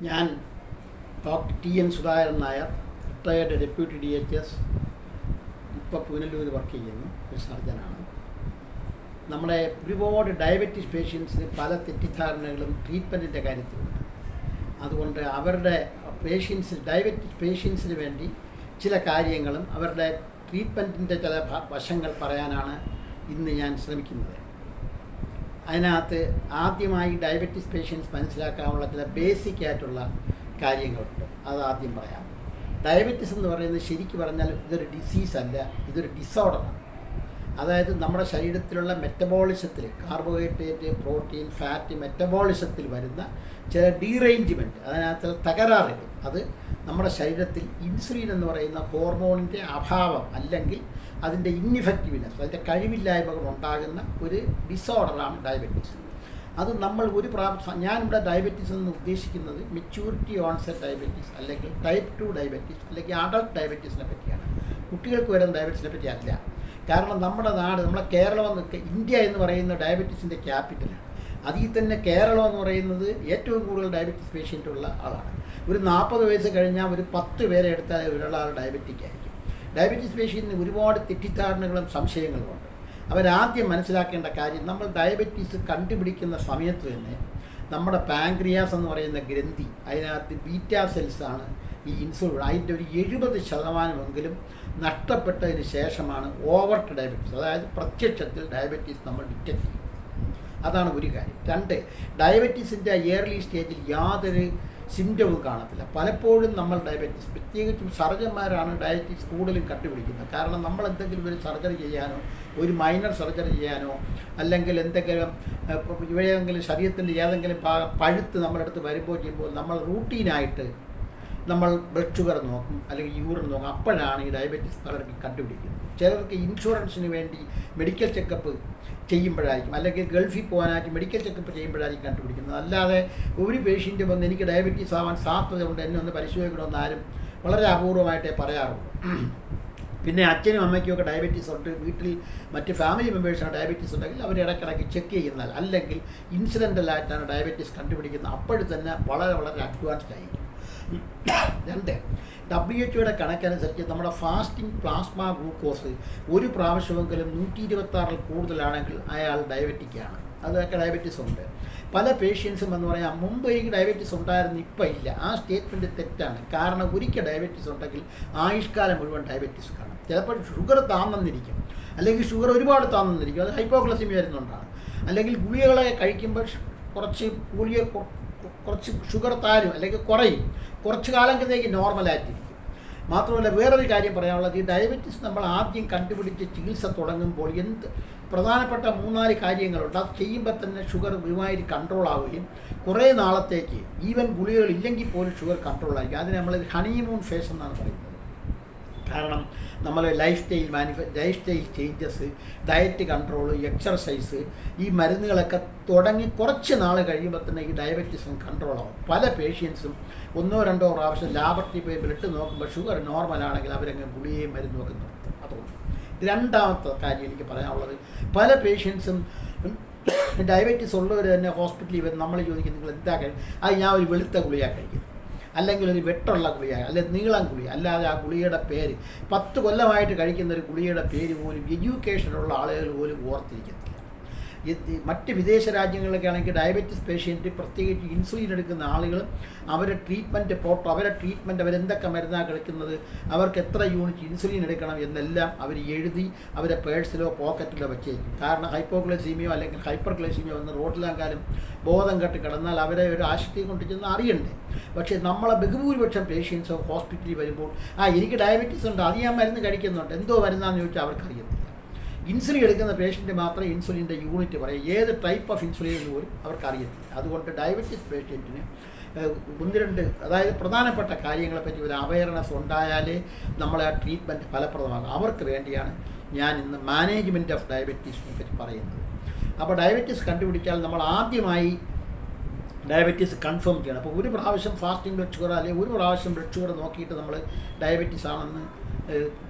ഞാൻ doctor TN. Sudhakaran Nair, retired deputy DHS, ഇപ്പോൾ Punalur work ചെയ്യുന്നു, ഒരു സർജനാണ്. നമ്മുടെ ഒരുപാട് ഡയബറ്റീസ് പേഷ്യൻസിന് പല തെറ്റിദ്ധാരണകളും ട്രീറ്റ്മെൻറ്റിൻ്റെ കാര്യത്തിലുണ്ട്. അതുകൊണ്ട് അവരുടെ ഡയബറ്റീസ് പേഷ്യൻസിന് വേണ്ടി ചില കാര്യങ്ങളും അവരുടെ ട്രീറ്റ്മെൻറ്റിൻ്റെ ചില വശങ്ങൾ പറയാനാണ് ഇന്ന് ഞാൻ ശ്രമിക്കുന്നത്. അതിനകത്ത് ആദ്യമായി ഡയബറ്റീസ് പേഷ്യൻസ് മനസ്സിലാക്കാനുള്ള ചില ബേസിക് ആയിട്ടുള്ള കാര്യങ്ങളുണ്ട്. അത് ആദ്യം പറയാം. ഡയബറ്റീസ് എന്ന് പറയുന്നത് ശരിക്കും പറഞ്ഞാൽ ഇതൊരു ഡിസീസല്ല, ഇതൊരു ഡിസോർഡറാണ്. അതായത് നമ്മുടെ ശരീരത്തിലുള്ള മെറ്റബോളിസത്തിൽ കാർബോഹൈഡ്രേറ്റ്, പ്രോട്ടീൻ, ഫാറ്റ് മെറ്റബോളിസത്തിൽ വരുന്ന ചില ഡീറേഞ്ച്മെൻറ്റ്, അതിനകത്ത് തകരാറുകൾ, അത് നമ്മുടെ ശരീരത്തിൽ ഇൻസുലിൻ എന്ന് പറയുന്ന ഹോർമോണിൻ്റെ അഭാവം അല്ലെങ്കിൽ അതിൻ്റെ ഇൻഇഫക്റ്റീവ്നെസ്, അതിൻ്റെ കഴിവില്ലായ്മകൾ ഉണ്ടാകുന്ന ഒരു ഡിസോർഡറാണ് ഡയബറ്റീസ്. അത് നമ്മൾ ഞാനിവിടെ ഡയബറ്റീസ് എന്ന് ഉദ്ദേശിക്കുന്നത് മെച്യൂരിറ്റി ഓൺസെറ്റ് ഡയബറ്റീസ് അല്ലെങ്കിൽ ടൈപ്പ് 2 ഡയബറ്റീസ് അല്ലെങ്കിൽ അഡൾട്ട് ഡയബറ്റീസിനെ പറ്റിയാണ്. കുട്ടികൾക്ക് വരുന്ന ഡയബറ്റീസിനെ പറ്റി അല്ല. കാരണം നമ്മുടെ നാട്, നമ്മളെ കേരളം, ഇന്ത്യ എന്ന് പറയുന്ന ഡയബറ്റീസിൻ്റെ ക്യാപിറ്റലാണ്. അതിൽ തന്നെ കേരളം എന്ന് പറയുന്നത് ഏറ്റവും കൂടുതൽ ഡയബറ്റീസ് പേഷ്യൻ്റ് ഉള്ള ആളാണ്. ഒരു 40 വയസ്സ് കഴിഞ്ഞാൽ ഒരു 10 പേരെ എടുത്താൽ ഒരാൾ ഡയബറ്റിക് ആയിരിക്കും. ഡയബറ്റീസ് പേഷ്യൻറ്റിന് ഒരുപാട് തെറ്റിദ്ധാരണകളും സംശയങ്ങളുമുണ്ട്. അവരാദ്യം മനസ്സിലാക്കേണ്ട കാര്യം, നമ്മൾ ഡയബറ്റീസ് കണ്ടുപിടിക്കുന്ന സമയത്ത് തന്നെ നമ്മുടെ പാൻക്രിയാസ് എന്ന് പറയുന്ന ഗ്രന്ഥി, അതിനകത്ത് ബീറ്റാ സെൽസാണ് ഈ ഇൻസുലിൻ, അതിൻ്റെ ഒരു 70% നഷ്ടപ്പെട്ടതിന് ശേഷമാണ് ഓവർട്ട് ഡയബറ്റീസ്, അതായത് പ്രത്യക്ഷത്തിൽ ഡയബറ്റീസ് നമ്മൾ ഡിറ്റക്ട് ചെയ്യും. അതാണ് ഒരു കാര്യം. 2, ഡയബറ്റീസിൻ്റെ ഇയർലി സ്റ്റേജിൽ യാതൊരു സിംറ്റവും കാണത്തില്ല. പലപ്പോഴും നമ്മൾ ഡയബറ്റീസ്, പ്രത്യേകിച്ചും സർജന്മാരാണ് ഡയബറ്റീസ് കൂടുതലും കണ്ടുപിടിക്കുന്നത്. കാരണം നമ്മൾ എന്തെങ്കിലും ഒരു സർജറി ചെയ്യാനോ, ഒരു മൈനർ സർജറി ചെയ്യാനോ, അല്ലെങ്കിൽ എന്തെങ്കിലും ഇവയെങ്കിലും ശരീരത്തിൻ്റെ ഏതെങ്കിലും ഭാഗം പഴുത്ത് നമ്മളടുത്ത് ചെയ്യുമ്പോൾ നമ്മൾ റൂട്ടീനായിട്ട് നമ്മൾ ബ്ലഡ് ഷുഗർ നോക്കും അല്ലെങ്കിൽ യൂറിൻ നോക്കും. അപ്പോഴാണ് ഈ ഡയബറ്റീസ് പലർക്കും കണ്ടുപിടിക്കുന്നത്. ചിലർക്ക് ഇൻഷുറൻസിന് വേണ്ടി മെഡിക്കൽ ചെക്കപ്പ് ചെയ്യുമ്പോഴായിരിക്കും, അല്ലെങ്കിൽ ഗൾഫിൽ പോകാനായിട്ട് മെഡിക്കൽ ചെക്കപ്പ് ചെയ്യുമ്പോഴായിരിക്കും കണ്ടുപിടിക്കുന്നത്. അല്ലാതെ ഒരു പേഷ്യൻ്റ് വന്ന് എനിക്ക് ഡയബറ്റീസ് ആവാൻ സാധ്യതയുണ്ട്, എന്നെ ഒന്ന് പരിശോധിക്കണമെന്ന് ആരും വളരെ അപൂർവമായിട്ടേ പറയാറുള്ളൂ. പിന്നെ അച്ഛനും അമ്മയ്ക്കും ഒക്കെ ഡയബറ്റീസ് ഉണ്ട്, വീട്ടിൽ മറ്റ് ഫാമിലി മെമ്പേഴ്സിന് ഡയബറ്റീസ് ഉണ്ടെങ്കിൽ അവർ ഇടയ്ക്കിടയ്ക്ക് ചെക്ക് ചെയ്യുന്നാൽ, അല്ലെങ്കിൽ ഇൻസിഡൻ്റലായിട്ടാണ് ഡയബറ്റീസ് കണ്ടുപിടിക്കുന്നത്. അപ്പോഴും തന്നെ വളരെ വളരെ അഡ്വാൻസ്ഡ് ആയിരിക്കും. 2, WHO കണക്കനുസരിച്ച് നമ്മുടെ ഫാസ്റ്റിംഗ് പ്ലാസ്മ ഗ്ലൂക്കോസ് ഒരു പ്രാവശ്യമെങ്കിലും 126 കൂടുതലാണെങ്കിൽ അയാൾ ഡയബറ്റിക്കാണ്. അതൊക്കെ ഡയബറ്റീസ് ഉണ്ട്. പല പേഷ്യൻസും എന്ന് പറയാം, മുമ്പ് എനിക്ക് ഡയബറ്റീസ് ഉണ്ടായിരുന്നു, ഇപ്പം ഇല്ല. ആ സ്റ്റേറ്റ്മെൻറ്റ് തെറ്റാണ്. കാരണം ഒരിക്കൽ ഡയബറ്റീസ് ഉണ്ടെങ്കിൽ ആയുഷ്കാലം മുഴുവൻ ഡയബറ്റീസ് കാണും. ചിലപ്പോൾ ഷുഗർ താന്നിരിക്കും, അല്ലെങ്കിൽ ഷുഗർ ഒരുപാട് താന്നിരിക്കും, അത് ഹൈപ്പോഗ്ലൈസീമിയ വരുന്നുണ്ടാണ്. അല്ലെങ്കിൽ ഗുളികകളെ കഴിക്കുമ്പോൾ കുറച്ച് ഷുഗർ താരും അല്ലെങ്കിൽ കുറയും, കുറച്ച് കാലത്തേക്ക് നോർമലായിട്ടിരിക്കും. മാത്രമല്ല വേറൊരു കാര്യം പറയാനുള്ളത്, ഈ ഡയബറ്റീസ് നമ്മൾ ആദ്യം കണ്ടുപിടിച്ച് ചികിത്സ തുടങ്ങുമ്പോൾ പ്രധാനപ്പെട്ട 3-4 കാര്യങ്ങളുണ്ട്. അത് ചെയ്യുമ്പോൾ തന്നെ ഷുഗർ ഒരുമാതിരി കൺട്രോൾ ആവുകയും കുറേ നാളത്തേക്ക് ഈവൻ ഗുളികകൾ ഇല്ലെങ്കിൽ പോലും ഷുഗർ കൺട്രോൾ ആയിരിക്കും. അതിന് നമ്മൾ ഹണിമൂൺ ഫേസ് എന്നാണ് പറയുന്നത്. കാരണം നമ്മൾ life style changes, diet control, exercise, ഈ മരുന്നുകളൊക്കെ തുടങ്ങി കുറച്ച് നാൾ കഴിയുമ്പോൾ തന്നെ ഈ ഡയബറ്റീസും കൺട്രോൾ ആവും. പല പേഷ്യൻസും 1-2 പ്രാവശ്യം ലാബറട്ടറി പോയി ബ്ലഡ് നോക്കുമ്പോൾ ഷുഗർ നോർമലാണെങ്കിൽ അവരങ്ങനെ ഗുളികയും മരുന്നുമൊക്കെ നിർത്തും. അതുകൊണ്ട് രണ്ടാമത്തെ കാര്യം എനിക്ക് പറയാനുള്ളത്, പല പേഷ്യൻസും ഡയബറ്റീസ് ഉള്ളവർ തന്നെ ഹോസ്പിറ്റലിൽ വരും. നമ്മൾ ചോദിക്കും നിങ്ങൾ എന്താ അത് ഞാൻ ഒരു വെളുത്ത ഗുളിക കഴിക്കുന്നു, അല്ലെങ്കിൽ ഒരു വെട്ടുള്ള ഗുളിക, അല്ലെങ്കിൽ നീളം ഗുളിക, അല്ലാതെ ആ ഗുളികയുടെ പേര് 10 കൊല്ലമായിട്ട് കഴിക്കുന്ന ഒരു ഗുളികയുടെ പേര് പോലും എഡ്യൂക്കേഷനുള്ള ആളുകൾ പോലും ഓർത്തിരിക്കത്തില്ല. മറ്റ് വിദേശ രാജ്യങ്ങളിലൊക്കെ ആണെങ്കിൽ ഡയബറ്റീസ് പേഷ്യൻറ്റ്, പ്രത്യേകിച്ച് ഇൻസുലിൻ എടുക്കുന്ന ആളുകൾ, അവരുടെ ട്രീറ്റ്മെൻറ്റ് അവരെന്തൊക്കെ മരുന്നാണ് കഴിക്കുന്നത്, അവർക്ക് എത്ര യൂണിറ്റ് ഇൻസുലിൻ എടുക്കണം എന്നെല്ലാം അവർ എഴുതി അവരെ പേഴ്സിലോ പോക്കറ്റിലോ വെച്ചേക്കും. കാരണം ഹൈപ്പോഗ്ലൈസീമിയോ അല്ലെങ്കിൽ ഹൈപ്പർഗ്ലൈസീമിയോ വന്ന് റോഡിലെങ്കാലും ബോധം കെട്ട് കിടന്നാൽ അവരെ ഒരു ആശുപത്രി കൊണ്ട് ചെന്ന് അറിയണ്ടേ. പക്ഷേ നമ്മളെ ബഹുഭൂരിപക്ഷം പേഷ്യൻസോ ഹോസ്പിറ്റലിൽ വരുമ്പോൾ എനിക്ക് ഡയബറ്റീസ് ഉണ്ട്, അത് ഞാൻ മരുന്ന് കഴിക്കുന്നുണ്ട്, എന്തോ മരുന്നാന്ന് ചോദിച്ചാൽ അവർക്കറിയത്തില്ല. ഇൻസുലിൻ എടുക്കുന്ന പേഷ്യൻ്റ് മാത്രമേ ഇൻസുലിൻ്റെ യൂണിറ്റ് പറയും, ഏത് ടൈപ്പ് ഓഫ് ഇൻസുലിൻ എന്ന് പോലും അവർക്കറിയത്തില്ല. അതുകൊണ്ട് ഡയബറ്റീസ് പേഷ്യൻറ്റിന് 1-2 അതായത് പ്രധാനപ്പെട്ട കാര്യങ്ങളെപ്പറ്റി ഒരു അവയർനെസ് ഉണ്ടായാലേ നമ്മളെ ആ ട്രീറ്റ്മെൻറ്റ് ഫലപ്രദമാകും. അവർക്ക് വേണ്ടിയാണ് ഞാൻ ഇന്ന് മാനേജ്മെൻറ്റ് ഓഫ് ഡയബറ്റീസിനെ പറ്റി പറയുന്നത്. അപ്പോൾ ഡയബറ്റീസ് കണ്ടുപിടിച്ചാൽ നമ്മൾ ആദ്യമായി ഡയബറ്റീസ് കൺഫേം ചെയ്യണം. അപ്പോൾ ഒരു പ്രാവശ്യം ഫാസ്റ്റിംഗ് ബ്ലഡ് ഷുഗർ അല്ലെങ്കിൽ ഒരു പ്രാവശ്യം ബ്ലഡ് ഷുഗർ നോക്കിയിട്ട് നമ്മൾ ഡയബറ്റീസ് ആണെന്ന്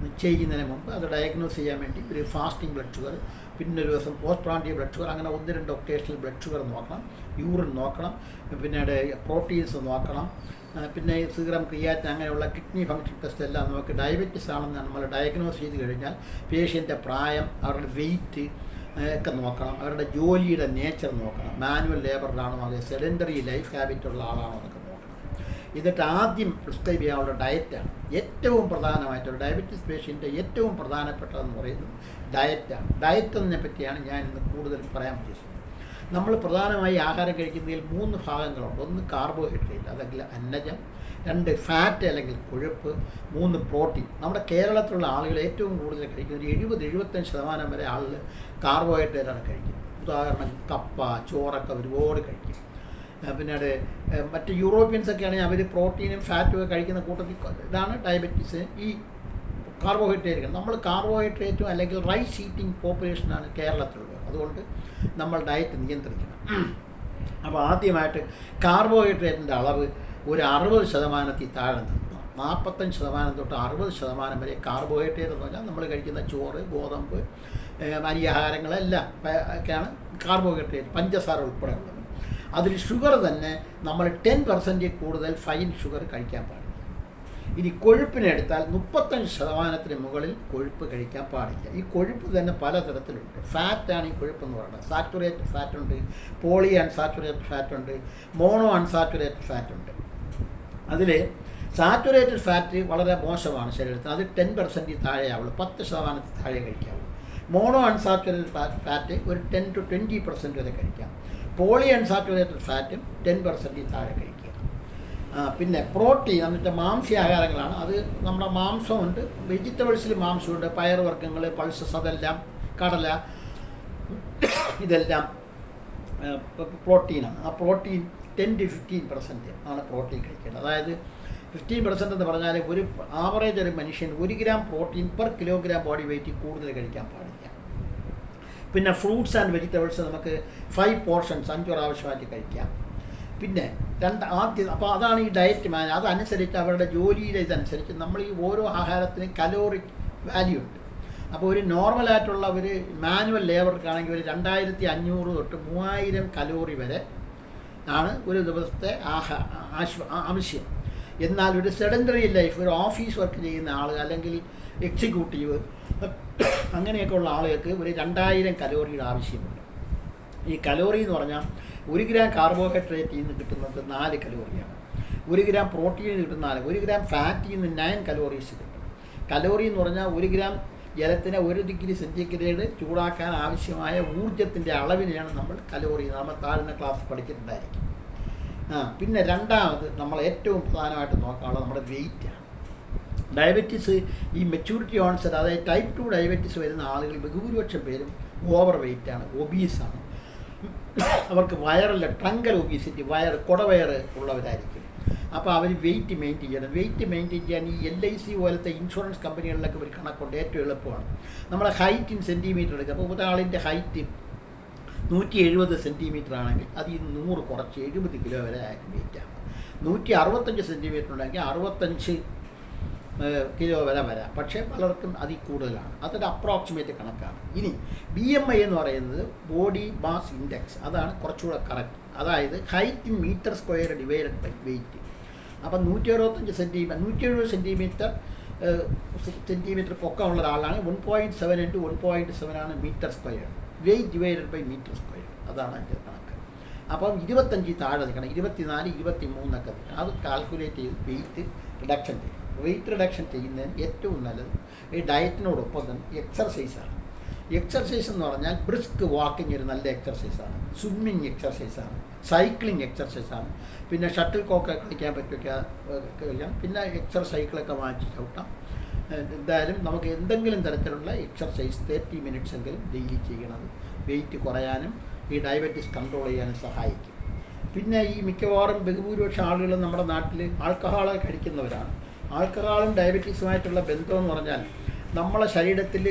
നിശ്ചയിക്കുന്നതിന് മുമ്പ് അത് ഡയഗ്നോസ് ചെയ്യാൻ വേണ്ടി ഒരു ഫാസ്റ്റിംഗ് ബ്ലഡ് ഷുഗർ പിന്നെ ഒരു ദിവസം പോസ്റ്റ് പ്രാൻഡിയൽ ബ്ലഡ് ഷുഗർ, അങ്ങനെ 1-2 ഒക്ടേഷണൽ ബ്ലഡ് ഷുഗർ നോക്കണം, യൂറിൻ നോക്കണം, പിന്നീട് പ്രോട്ടീൻസ് നോക്കണം, പിന്നെ സീറം ക്രിയാറ്റിൻ അങ്ങനെയുള്ള കിഡ്നി ഫംഗ്ഷൻ ടെസ്റ്റ് എല്ലാം നമുക്ക് ഡയബറ്റിസ് ആണെന്ന് നമ്മൾ ഡയഗ്നോസ് ചെയ്ത് കഴിഞ്ഞാൽ പേഷ്യൻ്റെ പ്രായം, അവരുടെ വെയിറ്റ് ഒക്കെ നോക്കണം, അവരുടെ ജോലിയുടെ നേച്ചർ നോക്കണം, മാനുവൽ ലേബറിലാണോ അതേ സെഡൻറ്ററി ലൈഫ് ഹാബിറ്റുള്ള ആളാണോ എന്നൊക്കെ നോക്കണം. എന്നിട്ട് ആദ്യം പ്രിസ്ക്രൈബ് ചെയ്യാനുള്ള ഡയറ്റാണ് ഏറ്റവും പ്രധാനമായിട്ടുള്ള ഡയബറ്റീസ് പേഷ്യൻ്റെ ഏറ്റവും പ്രധാനപ്പെട്ടതെന്ന് പറയുന്നത് ഡയറ്റാണ്. ഡയറ്റിനെ പറ്റിയാണ് ഞാൻ ഇന്ന് കൂടുതൽ പറയാൻ ഉദ്ദേശിക്കുന്നത്. നമ്മൾ പ്രധാനമായി ആഹാരം കഴിക്കുന്നതിൽ 3 ഭാഗങ്ങളുണ്ട്. 1 കാർബോഹൈഡ്രേറ്റ് അല്ലെങ്കിൽ അന്നജം, 2 ഫാറ്റ് അല്ലെങ്കിൽ കൊഴുപ്പ്, 3 പ്രോട്ടീൻ. നമ്മുടെ കേരളത്തിലുള്ള ആളുകൾ ഏറ്റവും കൂടുതൽ കഴിക്കുന്നത് 70-75% വരെ ആളുകൾ കാർബോഹൈഡ്രേറ്റാണ് കഴിക്കുന്നത്. ഉദാഹരണം കപ്പ, ചോറൊക്കെ ഒരുപാട് കഴിക്കും. പിന്നീട് മറ്റ് യൂറോപ്യൻസൊക്കെ ആണെങ്കിൽ അവർ പ്രോട്ടീനും ഫാറ്റും ഒക്കെ കഴിക്കുന്ന കൂട്ടത്തിൽ ഇതാണ് ഡയബറ്റീസ്. ഈ കാർബോഹൈഡ്രേറ്റ് നമ്മൾ കാർബോഹൈഡ്രേറ്റും അല്ലെങ്കിൽ റൈസ് ഈറ്റിംഗ് പോപ്പുലേഷനാണ് കേരളത്തിലുള്ളത്. അതുകൊണ്ട് നമ്മൾ ഡയറ്റ് നിയന്ത്രിക്കണം. അപ്പോൾ ആദ്യമായിട്ട് കാർബോഹൈഡ്രേറ്റിൻ്റെ അളവ് ഒരു 60% താഴെ നിർത്തണം. 45% തൊട്ട് 60% വരെ കാർബോഹൈഡ്രേറ്റ് എന്ന് പറഞ്ഞാൽ നമ്മൾ കഴിക്കുന്ന ചോറ്, ഗോതമ്പ്, അരിയാഹാരങ്ങളെല്ലാം ഒക്കെയാണ് കാർബോഹൈഡ്രേറ്റ്, പഞ്ചസാര ഉൾപ്പെടെ ഉള്ളത്. അതിൽ ഷുഗർ തന്നെ നമ്മൾ 10% കൂടുതൽ ഫൈൻ ഷുഗർ കഴിക്കാൻ പാടില്ല. ഇനി കൊഴുപ്പിനെടുത്താൽ 35% മുകളിൽ കൊഴുപ്പ് കഴിക്കാൻ പാടില്ല. ഈ കൊഴുപ്പ് തന്നെ പലതരത്തിലുണ്ട്. ഫാറ്റാണ് ഈ കൊഴുപ്പെന്ന് പറയുന്നത്. സാച്ചുറേറ്റഡ് ഫാറ്റുണ്ട്, പോളി അൺസാച്ചുറേറ്റഡ് ഫാറ്റുണ്ട്, മോണോ അൺസാച്ചുറേറ്റഡ് ഫാറ്റുണ്ട്. അതിൽ സാച്ചുറേറ്റഡ് ഫാറ്റ് വളരെ മോശമാണ് ശരീരത്തിന്. അത് 10% താഴെയാവുള്ളൂ, 10% താഴെ കഴിക്കാവുള്ളൂ. മോണോ അൺസാച്ചുറേറ്റഡ് ഫാറ്റ് ഒരു 10-20% വരെ കഴിക്കാം. പോളി അൺസാച്ചുറേറ്റഡ് ഫാറ്റും 10% താഴെ കഴിക്കുക. പിന്നെ പ്രോട്ടീൻ എന്നിട്ട് മാംസ്യാഹാരങ്ങളാണ്. അത് നമ്മുടെ മാംസമുണ്ട്, വെജിറ്റബിൾസിൽ മാംസമുണ്ട്, പയറുവർഗ്ഗങ്ങൾ, പൾസസ്, അതെല്ലാം കടല, ഇതെല്ലാം പ്രോട്ടീനാണ്. ആ പ്രോട്ടീൻ 10-15% ആണ് പ്രോട്ടീൻ കഴിക്കേണ്ടത്. അതായത് 15% എന്ന് പറഞ്ഞാൽ ഒരു ആവറേജ് ഒരു മനുഷ്യൻ 1 gram protein per kilogram body weight കൂടുതൽ കഴിക്കാൻ പാടില്ല. പിന്നെ ഫ്രൂട്ട്സ് ആൻഡ് വെജിറ്റബിൾസ് നമുക്ക് 5 പോർഷൻസ് 5 പ്രാവശ്യമായിട്ട് കഴിക്കാം. പിന്നെ അപ്പോൾ അതാണ് ഈ ഡയറ്റ് മാൻ. അതനുസരിച്ച് അവരുടെ ജോലിയുടെ ഇതനുസരിച്ച് നമ്മൾ ഈ ഓരോ ആഹാരത്തിന് കലോറി വാല്യൂ ഉണ്ട്. അപ്പോൾ ഒരു നോർമലായിട്ടുള്ള ഒരു മാനുവൽ ലേബർക്കാണെങ്കിൽ ഒരു 2500 തൊട്ട് 3000 കലോറി വരെ ആണ് ഒരു ദിവസത്തെ ആവശ്യം. എന്നാൽ ഒരു സെഡൻറ്ററി ലൈഫ്, ഒരു ഓഫീസ് വർക്ക് ചെയ്യുന്ന ആൾ അല്ലെങ്കിൽ എക്സിക്യൂട്ടീവ് അങ്ങനെയൊക്കെ ഉള്ള ആളുകൾക്ക് ഒരു 2000 കലോറിയുടെ ആവശ്യമുണ്ട്. ഈ കലോറി എന്ന് പറഞ്ഞാൽ 1 ഗ്രാം കാർബോഹൈഡ്രേറ്റിൽ നിന്ന് കിട്ടുന്നത് 4 കലോറിയാണ്. 1 ഗ്രാം പ്രോട്ടീനിൽ നിന്ന് കിട്ടുന്ന 4, 1 ഗ്രാം ഫാറ്റിൽ നിന്ന് 9 കലോറീസ് കിട്ടും. കലോറി എന്ന് പറഞ്ഞാൽ 1 ഗ്രാം ജലത്തിന് 1 ഡിഗ്രി സെൻറ്റിഗ്രേഡ് ചൂടാക്കാൻ ആവശ്യമായ ഊർജ്ജത്തിൻ്റെ അളവിനെയാണ് നമ്മൾ കലോറി, നമ്മൾ താഴ്ന്ന ക്ലാസ് പഠിച്ചിട്ടുണ്ടായിരിക്കും. പിന്നെ രണ്ടാമത് നമ്മൾ ഏറ്റവും പ്രധാനമായിട്ട് നോക്കാനുള്ളത് നമ്മുടെ വെയിറ്റാണ്. ഡയബറ്റീസ് ഈ മെച്യൂരിറ്റി ഓൺസെറ്റ്, അതായത് ടൈപ്പ് 2 ഡയബറ്റീസ് വരുന്ന ആളുകൾ ബഹുഭൂരിപക്ഷം പേരും ഓവർ വെയിറ്റാണ്, ഒബീസാണ്. അവർക്ക് വയറില്ല, ട്രങ്കൽ ഒബീസിറ്റി, കുടവയറ് ഉള്ളവരായിരിക്കും. അപ്പോൾ അവർ വെയിറ്റ് മെയിൻറ്റെയിൻ ചെയ്യണം. വെയിറ്റ് മെയിൻറ്റെയിൻ ചെയ്യാൻ ഈ LIC പോലത്തെ ഇൻഷുറൻസ് കമ്പനികളിലൊക്കെ ഒരു കണക്കുണ്ട്, ഏറ്റവും എളുപ്പമാണ്. നമ്മളെ ഹൈറ്റ് ഇൻ സെൻറ്റിമീറ്റർ എടുക്കുക. അപ്പോൾ ഒരാളിൻ്റെ ഹൈറ്റ് 170 സെൻറ്റിമീറ്റർ ആണെങ്കിൽ അത് 100 കുറച്ച് 70 കിലോ വരെ വെയിറ്റാണ്. 165 സെൻറ്റിമീറ്റർ ഉണ്ടെങ്കിൽ 65 കിലോ വരെ വരാം. പക്ഷേ പലർക്കും അതിൽ കൂടുതലാണ്. അതൊരു അപ്രോക്സിമേറ്റ് കണക്കാണ്. ഇനി BMI എന്ന് പറയുന്നത് ബോഡി മാസ് ഇൻഡെക്സ്, അതാണ് കുറച്ചുകൂടെ കറക്റ്റ്. അതായത് height in metre square divided by weight. അപ്പം 170 സെൻറ്റിമീറ്റർ പൊക്കമുള്ള ഒരാളാണ് 1.7 × 1.7 ആണ് metre square. Weight divided by metre square, അതാണ് അതിൻ്റെ കണക്ക്. അപ്പം 25 താഴെ നിൽക്കണം, 24, 23 ഒക്കെ നിൽക്കണം. അത് കാൽക്കുലേറ്റ് ചെയ്ത് വെയിറ്റ് റിഡക്ഷൻ ചെയ്യും. വെയിറ്റ് റിഡക്ഷൻ ചെയ്യുന്നതിന് ഏറ്റവും നല്ലത് ഈ ഡയറ്റിനോടൊപ്പം തന്നെ എക്സർസൈസാണ്. എക്സർസൈസ് എന്ന് പറഞ്ഞാൽ ബ്രിസ്ക് വാക്കിംഗ് ഒരു നല്ല എക്സർസൈസാണ്, സ്വിമ്മിങ് എക്സർസൈസാണ്, സൈക്ലിംഗ് എക്സർസൈസാണ്. പിന്നെ ഷട്ടിൽ കോക്ക് കളിക്കാൻ പറ്റും. പിന്നെ സൈക്കിളൊക്കെ വാങ്ങിച്ച് ചവിട്ടാം. എന്തായാലും നമുക്ക് എന്തെങ്കിലും തരത്തിലുള്ള എക്സർസൈസ് 30 മിനിറ്റ്സ് എങ്കിലും ഡെയിലി ചെയ്യണത് വെയിറ്റ് കുറയാനും ഈ ഡയബറ്റീസ് കൺട്രോൾ ചെയ്യാനും സഹായിക്കും. പിന്നെ ഈ മിക്കവാറും ബഹുഭൂരിപക്ഷം ആളുകൾ നമ്മുടെ നാട്ടിൽ ആൽക്കഹോൾ കഴിക്കുന്നവരാണ്. ആൽക്കഹോളും ഡയബറ്റീസുമായിട്ടുള്ള ബന്ധമെന്ന് പറഞ്ഞാൽ നമ്മളെ ശരീരത്തിൽ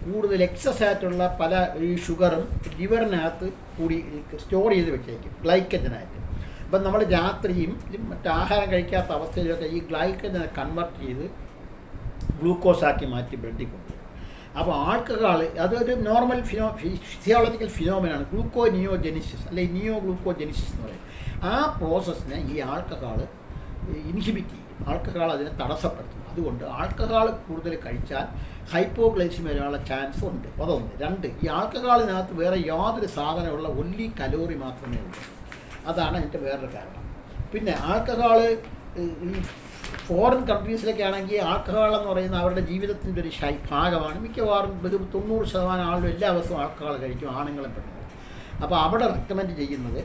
കൂടുതൽ എക്സസ് ആയിട്ടുള്ള പല ഈ ഷുഗറും ലിവറിനകത്ത് കൂടി സ്റ്റോർ ചെയ്ത് വെച്ചേക്കും ഗ്ലൈക്കജനായിട്ട്. അപ്പം നമ്മൾ രാത്രിയും മറ്റ് ആഹാരം കഴിക്കാത്ത അവസ്ഥയിലൊക്കെ ഈ ഗ്ലൈക്കജനെ കൺവെർട്ട് ചെയ്ത് ഗ്ലൂക്കോസാക്കി മാറ്റി ബ്ലഡിൽ കൊണ്ടുവരും. അപ്പോൾ ആൾക്കഹോൾ അതൊരു നോർമൽ ഫിസിയോളജിക്കൽ ഫിനോമിനാണ്, ഗ്ലൂക്കോനിയോജെനിസിസ് അല്ലെങ്കിൽ നിയോ ഗ്ലൂക്കോജെനിസിസ് എന്ന് പറയും. ആ പ്രോസസ്സിനെ ഈ ആൾക്കഹോൾ ഇൻഹിബിറ്റ് ചെയ്യും, ആൾക്കഹോൾ അതിനെ തടസ്സപ്പെടുത്തും. അതുകൊണ്ട് ആൾക്കഹോൾ കൂടുതൽ കഴിച്ചാൽ ഹൈപ്പോഗ്ലൈസിമിയ വരാനുള്ള ചാൻസ് ഉണ്ട്. അതൊന്ന്. രണ്ട്, ഈ ആൾക്കഹോളിനകത്ത് വേറെ യാതൊരു സാധനമുള്ള ഒല്ലി കലോറി മാത്രമേ ഉള്ളൂ. അതാണ് അതിൻ്റെ വേറൊരു കാരണം. പിന്നെ ആൾക്കഹോൾ ഈ ഫോറിൻ കൺട്രീസിലൊക്കെ ആണെങ്കിൽ ആൾക്കഹോൾ എന്ന് പറയുന്ന അവരുടെ ജീവിതത്തിൻ്റെ ഒരു ഭാഗമാണ്. മിക്കവാറും 90% ആളുകളും എല്ലാ ദിവസവും ആൾക്കഹോൾ കഴിക്കും, ആണുങ്ങളും പെണ്ണുങ്ങളും. അപ്പോൾ അവിടെ റെക്കമെൻഡ് ചെയ്യുന്നത്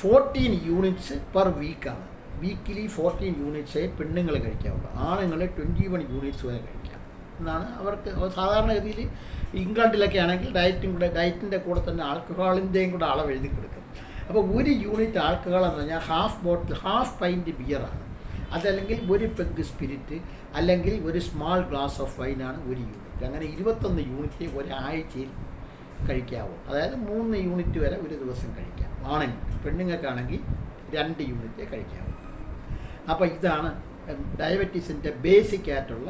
14 യൂണിറ്റ്സ് പെർ വീക്കാണ്. വീക്കിലി 14 യൂണിറ്റ്സേ പെണ്ണുങ്ങൾ കഴിക്കാവുള്ളൂ, ആണുങ്ങൾ 21 യൂണിറ്റ്സ് വരെ കഴിക്കാം എന്നാണ് അവർക്ക്. സാധാരണഗതിയിൽ ഇംഗ്ലണ്ടിലൊക്കെ ആണെങ്കിൽ ഡയറ്റിൻ്റെ കൂടെ തന്നെ ആൽക്കഹോളിൻ്റെയും കൂടെ അളവ് എഴുതി കൊടുക്കും. അപ്പോൾ 1 യൂണിറ്റ് ആൽക്കഹോൾ എന്ന് പറഞ്ഞാൽ ഹാഫ് പൈൻറ്റ് ബിയറാണ്. അതല്ലെങ്കിൽ 1 പെഗ് സ്പിരിറ്റ് അല്ലെങ്കിൽ 1 സ്മാൾ ഗ്ലാസ് ഓഫ് വൈനാണ് 1 യൂണിറ്റ്. അങ്ങനെ 21 യൂണിറ്റ് ഒരാഴ്ചയിൽ കഴിക്കാവൂ. അതായത് 3 യൂണിറ്റ് വരെ ഒരു ദിവസം കഴിക്കാം ആണെങ്കിൽ. പെണ്ണുങ്ങൾക്കാണെങ്കിൽ 2 യൂണിറ്റ് കഴിക്കാവൂ. അപ്പോൾ ഇതാണ് ഡയബറ്റീസിൻ്റെ ബേസിക് ആയിട്ടുള്ള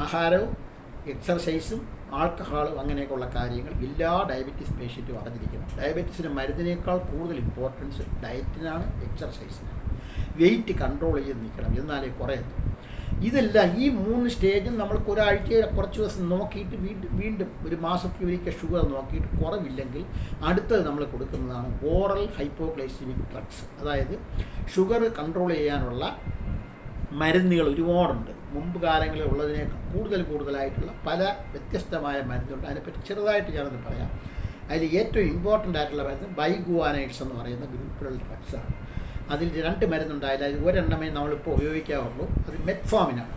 ആഹാരവും എക്സർസൈസും ആൾക്കഹോളും അങ്ങനെയൊക്കെയുള്ള കാര്യങ്ങൾ എല്ലാ ഡയബറ്റീസ് പേഷ്യൻറ്റും അറിഞ്ഞിരിക്കണം. ഡയബറ്റീസിന് മരുന്നിനേക്കാൾ കൂടുതൽ ഇമ്പോർട്ടൻസ് ഡയറ്റിനാണ്, എക്സർസൈസിനാണ്. വെയിറ്റ് കൺട്രോൾ ചെയ്ത് നിൽക്കണം, എന്നാലേ കുറയത്തും. ഇതെല്ലാം ഈ 3 സ്റ്റേജും നമ്മൾക്ക് ഒരാഴ്ച കുറച്ച് ദിവസം നോക്കിയിട്ട് വീണ്ടും ഒരു മാസത്തിൽ ഒരിക്കൽ ഷുഗർ നോക്കിയിട്ട് കുറവില്ലെങ്കിൽ അടുത്തത് നമ്മൾ കൊടുക്കുന്നതാണ് ഓറൽ ഹൈപ്പോഗ്ലൈസിമിക് ഡ്രഗ്സ്. അതായത് ഷുഗർ കൺട്രോൾ ചെയ്യാനുള്ള മരുന്നുകൾ ഒരുപാടുണ്ട്. മുമ്പ് കാലങ്ങളിൽ ഉള്ളതിനേക്കാൾ കൂടുതലായിട്ടുള്ള പല വ്യത്യസ്തമായ മരുന്നുണ്ട്. അതിനെപ്പറ്റി ചെറുതായിട്ട് ഞാനൊന്ന് പറയാം. അതിൽ ഏറ്റവും ഇമ്പോർട്ടൻ്റ് ആയിട്ടുള്ള മരുന്ന് ബൈഗുവാനൈഡ്സ് എന്ന് പറയുന്ന ഗ്രൂപ്പിലുള്ള ഡ്രഗ്സാണ്. അതിൽ 2 മരുന്നുണ്ടായാലും അതിൽ ഒരെണ്ണമേ നമ്മളിപ്പോൾ ഉപയോഗിക്കാറുള്ളൂ. അത് മെറ്റ്ഫോമിനാണ്.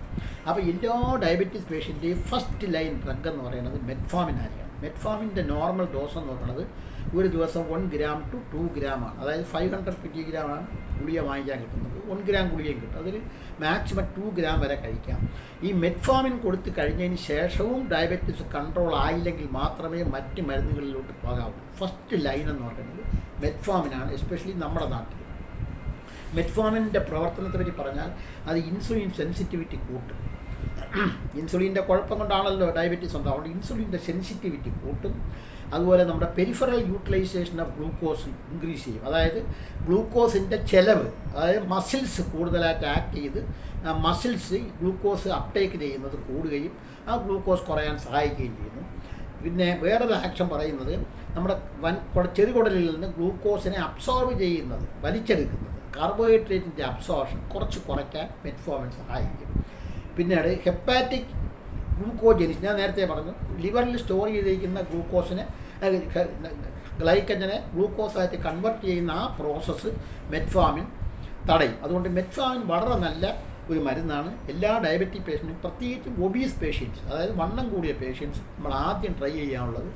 അപ്പോൾ എല്ലാ ഡയബറ്റീസ് പേഷ്യൻ്റെയും ഫസ്റ്റ് ലൈൻ ഡ്രഗ് എന്ന് പറയുന്നത് മെറ്റ്ഫോമിനായിരിക്കണം. മെറ്റ്ഫോമിൻ്റെ നോർമൽ ഡോസ് എന്ന് പറയുന്നത് ഒരു ദിവസം 1 gram to 2 gram. അതായത് 500 mg ഗുളിക വാങ്ങിക്കാൻ കിട്ടുന്നത്. 1 gram ഗുളികയും കിട്ടും. അതിൽ മാക്സിമം 2 gram വരെ കഴിക്കാം. ഈ മെറ്റ്ഫോമിൻ കൊടുത്ത് കഴിഞ്ഞതിന് ശേഷവും ഡയബറ്റീസ് കൺട്രോൾ ആയില്ലെങ്കിൽ മാത്രമേ മറ്റ് മരുന്നുകളിലോട്ട് പോകാവൂ. ഫസ്റ്റ് ലൈൻ എന്ന് പറയുന്നത് മെറ്റ്ഫോമിനാണ്. എസ്പെഷ്യലി നമ്മുടെ നാട്ടിൽ മെറ്റ്ഫോമിൻ്റെ പ്രവർത്തനത്തെ പറ്റി പറഞ്ഞാൽ അത് ഇൻസുലിൻ സെൻസിറ്റിവിറ്റി കൂട്ടും. ഇൻസുലിൻ്റെ കുഴപ്പം കൊണ്ടാണല്ലോ ഡയബറ്റീസ് ഉണ്ടാവുന്നത്. ഇൻസുലിൻ്റെ സെൻസിറ്റിവിറ്റി കൂട്ടും. അതുപോലെ നമ്മുടെ peripheral utilization of glucose increase ചെയ്യും. അതായത് ഗ്ലൂക്കോസിൻ്റെ ചെലവ്, അതായത് മസിൽസ് കൂടുതലായിട്ട് ആക്ട് ചെയ്ത് മസിൽസ് ഗ്ലൂക്കോസ് അപ്ടേക്ക് ചെയ്യുന്നത് കൂടുകയും ആ ഗ്ലൂക്കോസ് കുറയാൻ സഹായിക്കുകയും ചെയ്യുന്നു. പിന്നെ വേറൊരു ആക്ഷൻ പറയുന്നത് നമ്മുടെ ചെറുകുടലിൽ നിന്ന് ഗ്ലൂക്കോസിനെ അബ്സോർബ് ചെയ്യുന്നത്, വലിച്ചെടുക്കുന്നത്, കാർബോഹൈഡ്രേറ്റിൻ്റെ അബ്സോർപ്ഷൻ കുറയ്ക്കാൻ മെറ്റ്ഫോമിൻ സഹായിക്കും. പിന്നീട് ഹെപ്പാറ്റിക് ഗ്ലൂക്കോജെനിസ്, ഞാൻ നേരത്തെ പറഞ്ഞു, ലിവറിൽ സ്റ്റോർ ചെയ്തിരിക്കുന്ന ഗ്ലൂക്കോസിനെ ഗ്ലൈക്കജനെ ഗ്ലൂക്കോസായിട്ട് കൺവെർട്ട് ചെയ്യുന്ന ആ പ്രോസസ്സ് മെറ്റ്ഫോമിൻ തടയും. അതുകൊണ്ട് മെറ്റ്ഫോമിൻ വളരെ നല്ല ഒരു മരുന്നാണ്. എല്ലാ ഡയബറ്റിക് പേഷ്യൻറ്റും, പ്രത്യേകിച്ചും ഒബീസ് പേഷ്യൻസ്, അതായത് വണ്ണം കൂടിയ പേഷ്യൻസ് നമ്മൾ ആദ്യം ട്രൈ ചെയ്യാനുള്ളത്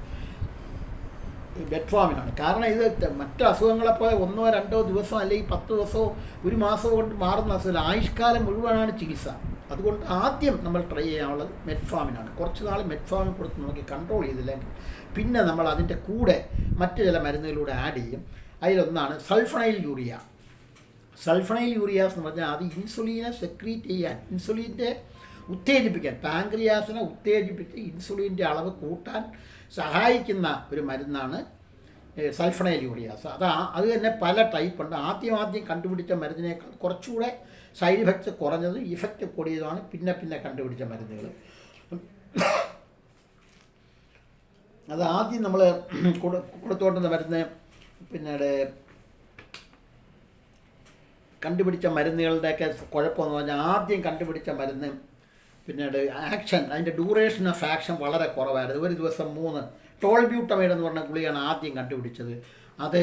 മെറ്റ്ഫോമിനാണ്. കാരണം ഇത് മറ്റ് അസുഖങ്ങളെപ്പോലെ 1-2 ദിവസം അല്ലെങ്കിൽ 10 ദിവസമോ 1 മാസമോ കൊണ്ട് മാറുന്ന അസുഖം, ആയുഷ്കാലം മുഴുവനാണ് ചികിത്സ. അതുകൊണ്ട് ആദ്യം നമ്മൾ ട്രൈ ചെയ്യാനുള്ളത് മെറ്റ്ഫോമിനാണ്. കുറച്ച് നാൾ മെറ്റ്ഫോമിൻ കൊടുത്ത് നമുക്ക് കൺട്രോൾ ചെയ്തില്ലെങ്കിൽ പിന്നെ നമ്മൾ അതിൻ്റെ കൂടെ മറ്റ് ചില മരുന്നുകളിലൂടെ ആഡ് ചെയ്യും. അതിലൊന്നാണ് സൾഫണൈൽ യൂറിയ. സൾഫണൈൽ യൂറിയാസ് എന്ന് പറഞ്ഞാൽ അത് ഇൻസുലിനെ സെക്രീറ്റ് ചെയ്യാൻ, ഇൻസുലിൻ്റെ ഉത്തേജിപ്പിക്കാൻ, പാങ്ക്രിയാസിനെ ഉത്തേജിപ്പിച്ച് ഇൻസുലിൻ്റെ അളവ് കൂട്ടാൻ സഹായിക്കുന്ന ഒരു മരുന്നാണ് സൾഫണൈൽ യൂറിയാസ്. അത് തന്നെ പല ടൈപ്പ് ഉണ്ട്. ആദ്യം കണ്ടുപിടിച്ച മരുന്നിനേക്കാൾ കുറച്ചുകൂടെ സൈഡ് ഇഫക്ട്സ് കുറഞ്ഞതും ഇഫക്റ്റ് കൂടിയതുമാണ് പിന്നെ കണ്ടുപിടിച്ച മരുന്നുകൾ. അത് ആദ്യം നമ്മൾ കൊടുത്തുകൊണ്ടുവന്ന മരുന്ന്, പിന്നീട് കണ്ടുപിടിച്ച മരുന്നുകളുടെയൊക്കെ കുഴപ്പമെന്ന് പറഞ്ഞാൽ ആദ്യം കണ്ടുപിടിച്ച മരുന്ന് പിന്നീട് ആക്ഷൻ, അതിൻ്റെ ഡ്യൂറേഷൻ ഓഫ് ആക്ഷൻ വളരെ കുറവായിരുന്നു. ഒരു ദിവസം 3 ടോൾബ്യൂട്ടമൈഡ് എന്ന് പറഞ്ഞ ഗുളികയാണ് ആദ്യം കണ്ടുപിടിച്ചത്. അത്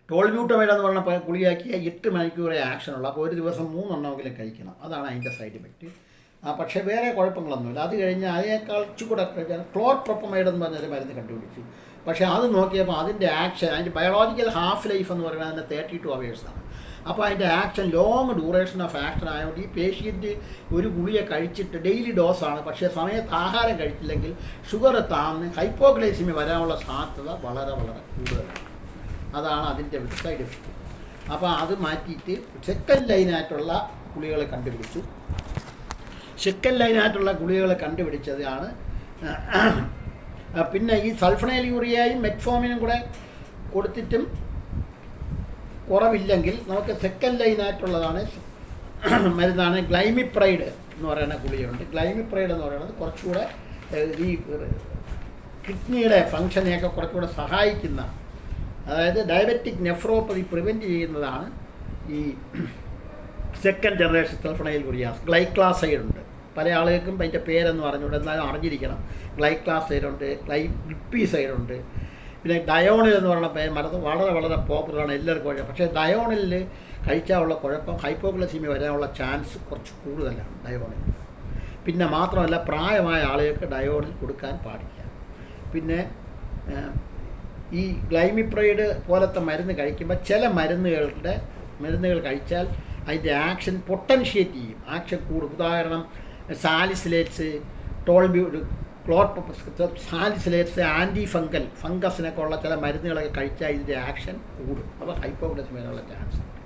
ടോൾബ്യൂട്ടമൈഡ് എന്ന് പറഞ്ഞ ഗുളികയാക്കിയ 8 മണിക്കൂറേ ആക്ഷനുള്ളൂ. അപ്പോൾ ഒരു ദിവസം 3 എണ്ണമെങ്കിലും കഴിക്കണം. അതാണ് അതിൻ്റെ സൈഡ് ഇഫക്റ്റ്. പക്ഷേ വേറെ കുഴപ്പങ്ങളൊന്നുമില്ല. അത് കഴിഞ്ഞ് അതിനേക്കാൾ ഇച്ചിരി കഴിക്കാൻ ക്ലോർപ്രോപ്പമൈഡ് എന്ന് പറഞ്ഞൊരു മരുന്ന് കണ്ടുപിടിച്ചു. പക്ഷേ അത് നോക്കിയപ്പോൾ അതിൻ്റെ ആക്ഷൻ, അതിൻ്റെ ബയോളജിക്കൽ ഹാഫ് ലൈഫ് എന്ന് പറയുന്നത് അതിൻ്റെ 32 hours. അപ്പോൾ അതിൻ്റെ action long duration of action ആയതുകൊണ്ട് ഈ പേഷ്യൻറ്റ് ഒരു ഗുളിക കഴിച്ചിട്ട് ഡെയിലി ഡോസാണ്, പക്ഷേ സമയത്ത് ആഹാരം കഴിച്ചില്ലെങ്കിൽ ഷുഗർ താഴ്ന്ന് ഹൈപ്പോഗ്ലൈസിമി വരാനുള്ള സാധ്യത വളരെ കൂടുതലാണ്. അതാണ് അതിൻ്റെ സൈഡ് എഫക്റ്റ്. അപ്പോൾ അത് മാറ്റിയിട്ട് സെക്കൻഡ് ലൈനായിട്ടുള്ള ഗുളികൾ കണ്ടുപിടിച്ചു. സെക്കൻഡ് ലൈനായിട്ടുള്ള ഗുളികകൾ കണ്ടുപിടിച്ചതാണ്. പിന്നെ ഈ സൾഫണൈൽ യൂറിയയും മെറ്റ്ഫോമിനും കൂടെ കൊടുത്തിട്ടും കുറവില്ലെങ്കിൽ നമുക്ക് സെക്കൻഡ് ലൈനായിട്ടുള്ളതാണ് മരുന്നാണ് ഗ്ലൈമിപ്രൈഡ് എന്ന് പറയുന്ന ഗുളികയുണ്ട്. ഗ്ലൈമിപ്രൈഡ് എന്ന് പറയുന്നത് കുറച്ചുകൂടെ ഈ കിഡ്നിയുടെ ഫങ്ഷനെയൊക്കെ കുറച്ചുകൂടെ സഹായിക്കുന്ന, അതായത് ഡയബറ്റിക് നെഫ്രോപ്പതി പ്രിവെൻറ്റ് ചെയ്യുന്നതാണ് ഈ സെക്കൻഡ് ജനറേഷൻ സൾഫണൈൽ യൂറിയാസ്. ഗ്ലൈക്ലാസൈഡ് ഉണ്ട്, പല ആളുകൾക്കും അതിൻ്റെ പേരെന്ന് പറഞ്ഞുകൊണ്ട് എന്തായാലും അറിഞ്ഞിരിക്കണം. ഗ്ലൈക്ലാസൈഡ് ഉണ്ട്, ഗ്ലിപ്പീസൈഡ് ഉണ്ട്, പിന്നെ ഡയോണിൽ എന്ന് പറയുന്ന മരുന്ന് വളരെ വളരെ പോപ്പുലറാണ്, എല്ലാവർക്കും കഴിക്കാം. പക്ഷേ ഡയോണിൽ കഴിച്ചാലുള്ള കുഴപ്പം ഹൈപ്പോഗ്ലൈസീമിയ വരാനുള്ള ചാൻസ് കുറച്ച് കൂടുതലാണ് ഡയോണിൽ. പിന്നെ മാത്രമല്ല പ്രായമായ ആളുകൾക്ക് ഡയോണിൽ കൊടുക്കാൻ പാടില്ല. പിന്നെ ഈ ഗ്ലൈമിപ്രൈഡ് പോലത്തെ മരുന്ന് കഴിക്കുമ്പോൾ ചില മരുന്നുകൾ കഴിച്ചാൽ അതിൻ്റെ ആക്ഷൻ പൊട്ടൻഷ്യേറ്റ് ചെയ്യും, ആക്ഷൻ കൂടും. ഉദാഹരണം സാലിസിലേറ്റ്സ്, സാലിസിലേറ്റ്സ്, ആൻറ്റി ഫംഗസിനൊക്കെ ഉള്ള ചില മരുന്നുകളൊക്കെ കഴിച്ചാൽ ഇതിൻ്റെ ആക്ഷൻ കൂടും. അപ്പോൾ ഹൈപ്പോഗ്ലൈസീമിയനുള്ള ചാൻസ് ഉണ്ട്.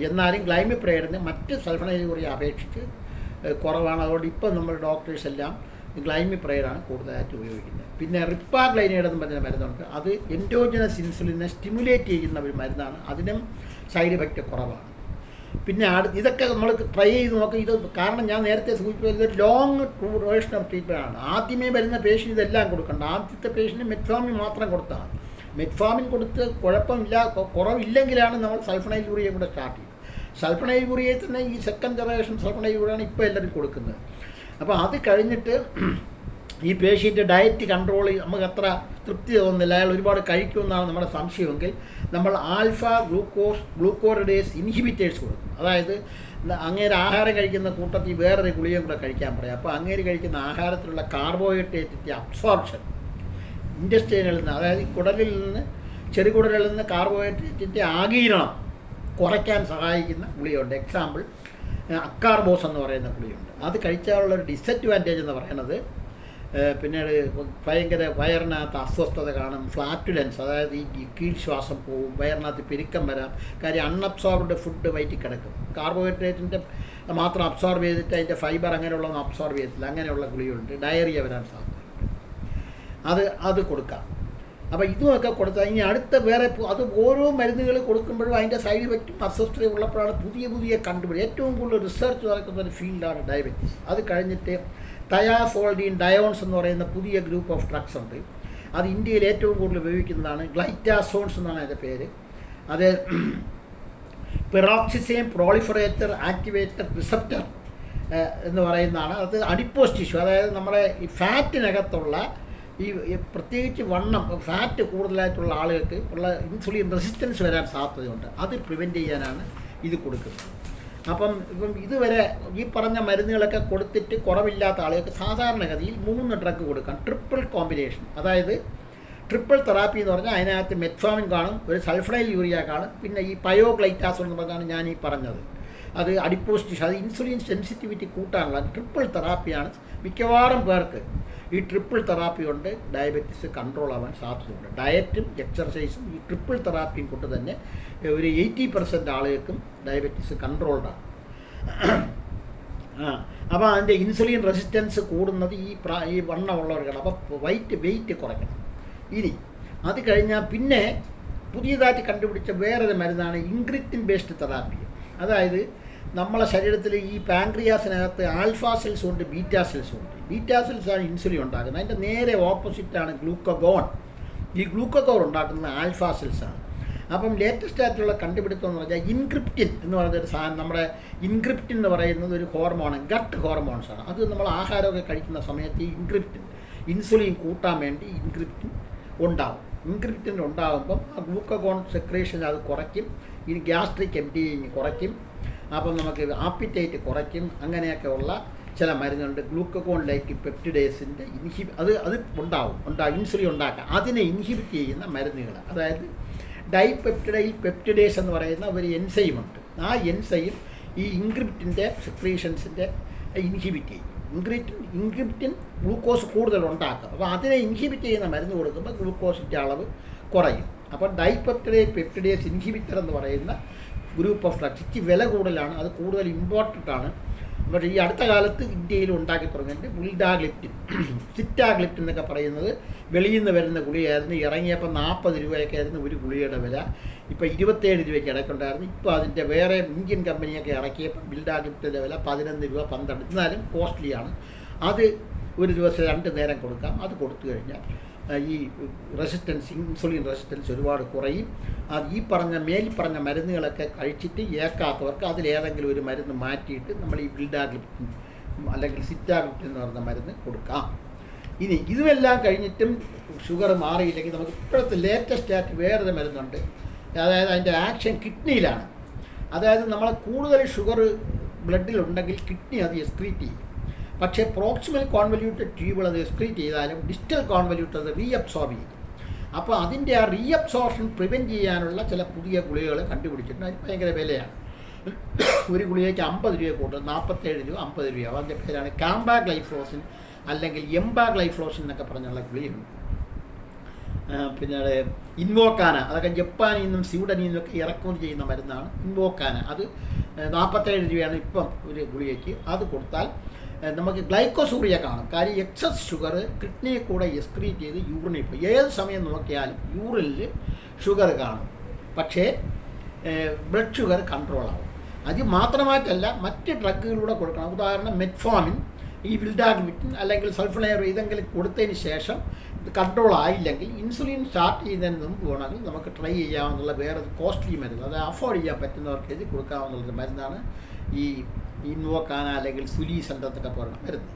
എന്നാലും ഗ്ലൈമിപ്രൈഡിന് മറ്റ് സൾഫണൈൽ യൂറിയ അപേക്ഷിച്ച് കുറവാണ്. അതുകൊണ്ട് ഇപ്പോൾ നമ്മൾ ഡോക്ടേഴ്സ് എല്ലാം ഗ്ലൈമിപ്രൈഡാണ് കൂടുതലായിട്ട് ഉപയോഗിക്കുന്നത്. പിന്നെ റിപ്പാഗ്ലൈനൈഡ് എന്ന് പറഞ്ഞ മരുന്നുണ്ട്, അത് എൻഡോജനസ് ഇൻസുലിനെ സ്റ്റിമുലേറ്റ് ചെയ്യുന്ന ഒരു മരുന്നാണ്, അതിനും സൈഡ് എഫക്റ്റ് കുറവാണ്. പിന്നെ ഇതൊക്കെ നമ്മൾ ട്രൈ ചെയ്ത് നോക്കാം. ഇത് കാരണം ഞാൻ നേരത്തെ സൂചിപ്പിച്ചത് ലോങ് ഡ്യൂറേഷൻ ഓഫ് ട്രീറ്റ്മെൻ്റ് ആണ്. ആദ്യമേ വരുന്ന പേഷ്യൻ്റ് ഇതെല്ലാം കൊടുക്കണ്ട. ആദ്യത്തെ പേഷ്യൻറ്റ് മെറ്റ്ഫോമിൻ മാത്രം കൊടുത്താണ്. മെറ്റ്ഫോമിൻ കൊടുത്ത് കുറവില്ലെങ്കിലാണ് നമ്മൾ സൾഫണൈൽ യൂറിയ കൂടെ സ്റ്റാർട്ട് ചെയ്തത്. സൾഫണൈൽ യൂറിയയിൽ തന്നെ ഈ സെക്കൻഡ് ജനറേഷൻ സൾഫണൈൽ യൂറിയാണ് ഇപ്പോൾ എല്ലാവരും കൊടുക്കുന്നത്. അപ്പോൾ അത് കഴിഞ്ഞിട്ട് ഈ പേഷ്യൻ്റ് ഡയറ്റ് കൺട്രോൾ നമുക്ക് അത്ര തൃപ്തി തോന്നുന്നില്ല, അയാൾ ഒരുപാട് കഴിക്കുമെന്നാണ് നമ്മുടെ സംശയമെങ്കിൽ നമ്മൾ ആൽഫ ഗ്ലൂക്കോറിഡേസ് ഇൻഹിബിറ്റേഴ്സ് കൊടുക്കും. അതായത് അങ്ങേര് ആഹാരം കഴിക്കുന്ന കൂട്ടത്തിൽ വേറൊരു ഗുളികയും കൂടെ കഴിക്കാൻ പറയാം. അപ്പോൾ അങ്ങേര് കഴിക്കുന്ന ആഹാരത്തിലുള്ള കാർബോഹൈഡ്രേറ്റിൻ്റെ അബ്സോർപ്ഷൻ ഇൻഡസ്ട്രീനിൽ നിന്ന്, അതായത് കുടലിൽ നിന്ന് ചെറുകുടലിൽ നിന്ന് കാർബോഹൈഡ്രേറ്റിൻ്റെ ആഗീരണം കുറയ്ക്കാൻ സഹായിക്കുന്ന ഗുളികയുണ്ട്. എക്സാമ്പിൾ അക്കാർബോസ് എന്ന് പറയുന്ന ഗുളികയുണ്ട്. അത് കഴിച്ചാലുള്ളൊരു ഡിസഡ്വാൻറ്റേജ് എന്ന് പറയുന്നത് പിന്നീട് ഭയങ്കര വയറിനകത്ത് അസ്വസ്ഥത കാണും, ഫ്ലാറ്റുലൻസ്, അതായത് ഈ കീഴ്ശ്വാസം പോവും, വയറിനകത്ത് പെരുക്കം വരാം. കാര്യം അൺഅബ്സോർബ്ഡ് ഫുഡ് വയറ്റിൽ കിടക്കും. കാർബോഹൈഡ്രേറ്റിൻ്റെ മാത്രം അബ്സോർബ് ചെയ്തിട്ട് അതിൻ്റെ ഫൈബർ അങ്ങനെയുള്ളതൊന്നും അബ്സോർബ് ചെയ്തിട്ടില്ല. അങ്ങനെയുള്ള ഗുളികയുണ്ട്. ഡയറിയ വരാൻ സാധ്യതയുണ്ട്. അത് കൊടുക്കാം. അപ്പോൾ ഇതുമൊക്കെ കൊടുത്താൽ ഇനി അടുത്ത വേറെ അത് ഓരോ മരുന്നുകൾ കൊടുക്കുമ്പോഴും അതിൻ്റെ സൈഡ് എഫക്റ്റും അസ്വസ്ഥതയും ഉള്ളപ്പോഴാണ് പുതിയ കണ്ടുപിടിക്കുക. ഏറ്റവും കൂടുതൽ റിസർച്ച് നടക്കുന്ന ഒരു ഫീൽഡാണ് ഡയബറ്റീസ്. അത് കഴിഞ്ഞിട്ട് തയാസോൾഡീൻ ഡയോൺസ് എന്ന് പറയുന്ന പുതിയ ഗ്രൂപ്പ് ഓഫ് ഡ്രഗ്സ് ഉണ്ട്. അത് ഇന്ത്യയിൽ ഏറ്റവും കൂടുതൽ ഉപയോഗിക്കുന്നതാണ്. ഗ്ലൈറ്റാസോൺസ് എന്നാണ് അതിൻ്റെ പേര്. അത് പെറോക്സിസൈം പ്രോളിഫറേറ്റർ ആക്ടിവേറ്റർ റിസപ്റ്റർ എന്ന് പറയുന്നതാണ്. അത് അഡിപ്പോസ് ടിഷ്യൂ, അതായത് നമ്മുടെ ഈ ഫാറ്റിനകത്തുള്ള ഈ പ്രത്യേകിച്ച് ഫാറ്റ് കൂടുതലായിട്ടുള്ള ആളുകൾക്ക് ഉള്ള ഇൻസുലിൻ റെസിസ്റ്റൻസ് വരാൻ സാധ്യതയുണ്ട്. അത് പ്രിവെൻറ്റ് ചെയ്യാനാണ് ഇത് കൊടുക്കുന്നത്. ഇപ്പം ഇതുവരെ ഈ പറഞ്ഞ മരുന്നുകളൊക്കെ കൊടുത്തിട്ട് കുറവില്ലാത്ത ആളുകൾക്ക് സാധാരണഗതിയിൽ 3 ഡ്രഗ് കൊടുക്കാം. ട്രിപ്പിൾ കോമ്പിനേഷൻ, അതായത് ട്രിപ്പിൾ തെറാപ്പി എന്ന് പറഞ്ഞാൽ അതിനകത്ത് മെറ്റ്ഫോമിൻ കാണും, ഒരു സൾഫണൈൽ യൂറിയ കാണും, പിന്നെ ഈ പയോഗ്ലൈറ്റാസോൺ എന്ന് പറഞ്ഞാണ് ഞാൻ ഈ പറഞ്ഞത്. അത് അഡിപ്പോസ് ടിഷ്യൂ, അത് ഇൻസുലിൻ സെൻസിറ്റിവിറ്റി കൂട്ടാനുള്ള ട്രിപ്പിൾ തെറാപ്പിയാണ്. മിക്കവാറും പേർക്ക് ഈ ട്രിപ്പിൾ തെറാപ്പി കൊണ്ട് ഡയബറ്റീസ് കൺട്രോൾ ആവാൻ സാധ്യതയുണ്ട്. ഡയറ്റും എക്സർസൈസും ഈ ട്രിപ്പിൾ തെറാപ്പിയും കൊണ്ട് തന്നെ ഒരു 80% ആളുകൾക്കും ഡയബറ്റീസ് കൺട്രോൾഡാണ്. അപ്പോൾ അതിൻ്റെ ഇൻസുലിൻ റെസിസ്റ്റൻസ് കൂടുന്നത് ഈ വണ്ണമുള്ളവർക്കാണ്. അപ്പോൾ വെയിറ്റ് കുറയ്ക്കണം. ഇനി അത് കഴിഞ്ഞാൽ പിന്നെ പുതിയതായിട്ട് കണ്ടുപിടിച്ച വേറൊരു മരുന്നാണ് ഇൻഗ്രിറ്റിൻ ബേസ്ഡ് തെറാപ്പി. അതായത് നമ്മളെ ശരീരത്തിൽ ഈ പാൻക്രിയാസിനകത്ത് ആൽഫാ സെൽസും ഉണ്ട്, ബീറ്റാ സെൽസും ഉണ്ട്. ബീറ്റാ സെൽസാണ് ഇൻസുലിൻ ഉണ്ടാക്കുന്നത്. അതിൻ്റെ നേരെ ഓപ്പോസിറ്റാണ് ഗ്ലൂക്കഗോൺ. ഈ ഗ്ലൂക്കഗോൺ ഉണ്ടാക്കുന്നത് ആൽഫാ സെൽസാണ്. അപ്പം ലേറ്റസ്റ്റ് ആയിട്ടുള്ള കണ്ടുപിടുത്തം എന്ന് പറഞ്ഞാൽ ഇൻക്രിപ്റ്റിൻ എന്ന് പറയുന്നൊരു സാധനം. നമ്മുടെ ഇൻക്രിപ്റ്റിൻ എന്ന് പറയുന്നത് ഒരു ഹോർമോൺ, ഗട്ട് ഹോർമോൺസാണ്. അത് നമ്മൾ ആഹാരമൊക്കെ കഴിക്കുന്ന സമയത്ത് ഈ ഇൻസുലിൻ കൂട്ടാൻ വേണ്ടി ഇൻക്രിപ്റ്റിൻ ഉണ്ടാകും. ഇൻക്രിപ്റ്റിൻ ഉണ്ടാകുമ്പം ആ ഗ്ലൂക്കഗോൺ സെക്രീഷൻ അത് കുറയ്ക്കും. ഈ ഗ്യാസ്ട്രിക് എംറ്റിങ് കുറയ്ക്കും. അപ്പം നമുക്ക് ആപ്പിറ്റൈറ്റ് കുറയ്ക്കും. അങ്ങനെയൊക്കെ ഉള്ള ചില മരുന്നുണ്ട്. ഗ്ലൂക്കഗോൺ ലൈക്ക് പെപ്റ്റിഡേസിൻ്റെ അത് ഉണ്ടാവും ഇൻസുലിൻ ഉണ്ടാക്കാം. അതിനെ ഇൻഹിബിറ്റ് ചെയ്യുന്ന മരുന്നുകൾ, അതായത് ഡൈപെപ്റ്റിഡൈൽ പെപ്റ്റിഡേസ് എന്ന് പറയുന്ന ഒരു എൻസൈമുണ്ട്. ആ എൻസൈം ഈ ഇൻക്രിപ്റ്റിൻ്റെ സെക്രീഷൻസിൻ്റെ ഇൻഹിബിറ്റ് ചെയ്യും. ഇൻക്രിപ്റ്റിൻ ഗ്ലൂക്കോസ് കൂടുതൽ ഉണ്ടാക്കും. അപ്പോൾ അതിനെ ഇൻഹിബിറ്റ് ചെയ്യുന്ന മരുന്ന് കൊടുക്കുമ്പോൾ ഗ്ലൂക്കോസിൻ്റെ അളവ് കുറയും. അപ്പോൾ ഡൈപെപ്റ്റിഡൈൽ പെപ്റ്റിഡേസ് ഇൻഹിബിറ്റർ എന്ന് പറയുന്ന ഗ്രൂപ്പ് ഓഫ് ഡ്രഗ്സ് വില കൂടുതലാണ്. അത് കൂടുതൽ ഇമ്പോർട്ടൻ്റ് ആണ്. പക്ഷേ ഈ അടുത്ത കാലത്ത് ഇന്ത്യയിൽ ഉണ്ടാക്കി തുടങ്ങിയിട്ട് ബിൽഡാഗ്ലിപ്റ്റിൻ, സിറ്റാഗ്ലിപ്റ്റിൻ എന്നൊക്കെ പറയുന്നത് വെളിയിൽ നിന്ന് വരുന്ന ഗുളികയായിരുന്നു. ഇറങ്ങിയപ്പോൾ 40 രൂപയൊക്കെ ആയിരുന്നു ഒരു ഗുളികയുടെ വില. ഇപ്പോൾ 27 രൂപയ്ക്ക് ഇടയ്ക്കുണ്ടായിരുന്നു. ഇപ്പോൾ അതിൻ്റെ വേറെ ഇന്ത്യൻ കമ്പനിയൊക്കെ ഇറക്കിയപ്പോൾ ബിൽഡാഗ്ലിപ്റ്റിൻ്റെ വില 11 രൂപ 12. എന്നാലും കോസ്റ്റ്ലിയാണ്. അത് ഒരു ദിവസം 2 നേരം കൊടുക്കാം. അത് കൊടുത്തു കഴിഞ്ഞാൽ ഈ റെസിസ്റ്റൻസ്, ഇൻസുലിൻ റെസിസ്റ്റൻസ് ഒരുപാട് കുറയും. അത് ഈ പറഞ്ഞ മരുന്നുകളൊക്കെ കഴിച്ചിട്ട് ഏക്കാത്തവർക്ക് അതിലേതെങ്കിലും ഒരു മരുന്ന് മാറ്റിയിട്ട് നമ്മൾ ഈ ബിൽഡാഗ്ലിപ്റ്റിൻ അല്ലെങ്കിൽ സിറ്റാഗ്ലിപ്റ്റിൻ എന്ന് പറയുന്ന മരുന്ന് കൊടുക്കാം. ഇനി ഇതുമെല്ലാം കഴിഞ്ഞിട്ടും ഷുഗർ മാറിയില്ലെങ്കിൽ നമുക്ക് ഇപ്പോഴത്തെ ലേറ്റസ്റ്റ് ആയിട്ട് വേറൊരു മരുന്നുണ്ട്. അതായത് അതിൻ്റെ ആക്ഷൻ കിഡ്നിയിലാണ്. അതായത് നമ്മൾ കൂടുതൽ ഷുഗർ ബ്ലഡിലുണ്ടെങ്കിൽ കിഡ്നി അത് എക്സ്ക്രീറ്റ് ചെയ്യും. പക്ഷേ പ്രോക്സിമൽ കോൺവല്യൂട്ടഡ് ട്യൂബിൾ അത് എക്സ്ക്രീറ്റ് ചെയ്താലും ഡിസ്റ്റൽ കോൺവല്യൂട്ടഡ് അത് റീഅബ്സോർബ് ചെയ്യും. അപ്പോൾ അതിൻ്റെ ആ റീഅബ്സോർപ്ഷൻ പ്രിവെൻറ്റ് ചെയ്യാനുള്ള ചില പുതിയ ഗുളികകൾ കണ്ടുപിടിച്ചിട്ടുണ്ട്. അതിന് ഭയങ്കര വിലയാണ്. ഒരു ഗുളികയ്ക്ക് 50 രൂപ കൂട്ടും, 47 രൂപ 50 രൂപ. അതിൻ്റെ പേരാണ് കാംബാഗ്ലൈഫ്ലോസിൻ അല്ലെങ്കിൽ എംബാഗ്ലൈഫ്ലോസിൻ എന്നൊക്കെ പറഞ്ഞുള്ള ഗുളികയുണ്ട്. പിന്നീട് ഇൻവോക്കാന, അതൊക്കെ ജപ്പാനിൽ നിന്നും സ്വീഡനിൽ നിന്നൊക്കെ ഇറക്കുമതി ചെയ്യുന്ന മരുന്നാണ് ഇൻവോക്കാന. അത് 47 രൂപയാണ് ഇപ്പം ഒരു ഗുളികയ്ക്ക്. അത് കൊടുത്താൽ നമുക്ക് ഗ്ലൈക്കോസൂറിയ കാണും. കാര്യം എക്സസ് ഷുഗർ കിഡ്നിയെ കൂടെ എക്സ്ക്രീറ്റ് ചെയ്ത് യൂറിനിൽ പോയി. ഏത് സമയം നോക്കിയാലും യൂറിനിൽ ഷുഗർ കാണും. പക്ഷേ ബ്ലഡ് ഷുഗർ കൺട്രോൾ ആവും. അത് മാത്രമായിട്ടല്ല, മറ്റ് ഡ്രഗുകളിലൂടെ കൊടുക്കണം. ഉദാഹരണം മെറ്റ്ഫോമിൻ, ഈ വിൽഡാഗ്ലിപ്റ്റിൻ അല്ലെങ്കിൽ സൾഫനൈർ ഇതെങ്കിലും കൊടുത്തതിന് ശേഷം ഇത് കൺട്രോൾ ആയില്ലെങ്കിൽ ഇൻസുലിൻ സ്റ്റാർട്ട് ചെയ്യുന്നതിന് മുമ്പ് വേണമെങ്കിൽ നമുക്ക് ട്രൈ ചെയ്യാവുന്ന വേറെ കോസ്റ്റ്ലി മരുന്ന്, അത് അഫോർഡ് ചെയ്യാൻ പറ്റുന്നവർക്ക് ഇത് കൊടുക്കാവുന്നൊരു മരുന്നാണ് ഈ ഇൻവോക്കാന അല്ലെങ്കിൽ സുലീസെൻ്റർ എന്നൊക്കെ പറയുന്ന മരുന്ന്.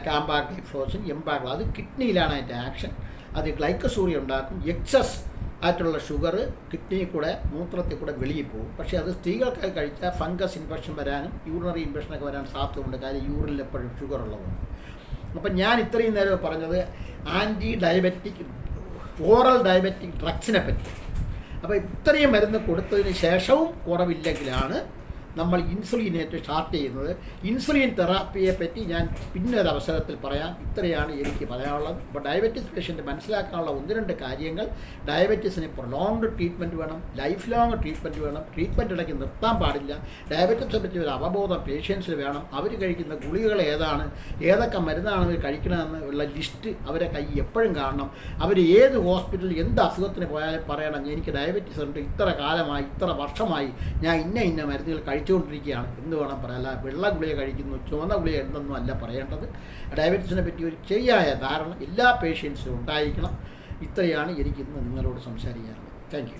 കാംബാഗ്ലൈഫ്ലോസിൻ, എംബാഗ്ല. അത് കിഡ്നിയിലാണ് അതിൻ്റെ ആക്ഷൻ. അത് ഗ്ലൈക്കസൂറിയ ഉണ്ടാക്കും. എക്സസ് ആയിട്ടുള്ള ഷുഗർ കിഡ്നിയിൽ കൂടെ മൂത്രത്തിൽ കൂടെ വെളിയിൽ പോകും. പക്ഷേ അത് സ്ത്രീകൾക്ക് കഴിച്ചാൽ ഫംഗസ് ഇൻഫെക്ഷൻ വരാനും യൂറിനറി ഇൻഫെക്ഷനൊക്കെ വരാൻ സാധ്യതയുണ്ട്. കാര്യം യൂറിനിൽ എപ്പോഴും ഷുഗർ ഉള്ളതുകൊണ്ട്. അപ്പം ഞാൻ ഇത്രയും നേരം പറഞ്ഞത് ആൻറ്റി ഡയബറ്റിക്, ഓറൽ ഡയബറ്റിക് ഡ്രഗ്സിനെ പറ്റി. അപ്പോൾ ഇത്രയും മരുന്ന് കൊടുത്തതിന് ശേഷവും കുറവില്ലെങ്കിലാണ് നമ്മൾ ഇൻസുലിനായിട്ട് സ്റ്റാർട്ട് ചെയ്യുന്നത്. ഇൻസുലിൻ തെറാപ്പിയെ പറ്റി ഞാൻ പിന്നൊരു അവസരത്തിൽ പറയാം. ഇത്രയാണ് എനിക്ക് പറയാനുള്ളത്. ഇപ്പോൾ ഡയബറ്റീസ് പേഷ്യൻ്റ് മനസ്സിലാക്കാനുള്ള 1-2 കാര്യങ്ങൾ: ഡയബറ്റീസിന് പ്രൊലോങ്ഡ് ട്രീറ്റ്മെൻറ്റ് വേണം, ലൈഫ് ലോങ് ട്രീറ്റ്മെൻറ്റ് വേണം, ട്രീറ്റ്മെൻറ്റ് ഇടയ്ക്ക് നിർത്താൻ പാടില്ല. ഡയബറ്റീസിനെ പറ്റി ഒരു അവബോധം പേഷ്യൻസിന് വേണം. അവർ കഴിക്കുന്ന ഗുളികകൾ ഏതാണ്, ഏതൊക്കെ മരുന്നാണ് അവർ കഴിക്കണമെന്ന് ഉള്ള ലിസ്റ്റ് അവരെ കൈ എപ്പോഴും കാണണം. അവർ ഏത് ഹോസ്പിറ്റലിൽ എന്ത് അസുഖത്തിന് പോയാലും പറയണം, എനിക്ക് ഡയബറ്റീസ് ഉണ്ട്, ഇത്ര കാലമായി, ഇത്ര വർഷമായി ഞാൻ ഇന്ന മരുന്നുകൾ കഴിച്ചുകൊണ്ടിരിക്കുകയാണ് എന്ന് വേണം പറയാൻ. അല്ല വെള്ള ഗുളിക കഴിക്കുന്നു, ചുവന്ന ഗുളിക എന്തെന്നും അല്ല പറയേണ്ടത്. ഡയബറ്റീസിനെ പറ്റി ഒരു ശരിയായ ധാരണ എല്ലാ പേഷ്യൻസിനും ഉണ്ടായിരിക്കണം. ഇത്രയാണ് എനിക്കിന്ന് നിങ്ങളോട് സംസാരിക്കാറുള്ളത്. Thank you.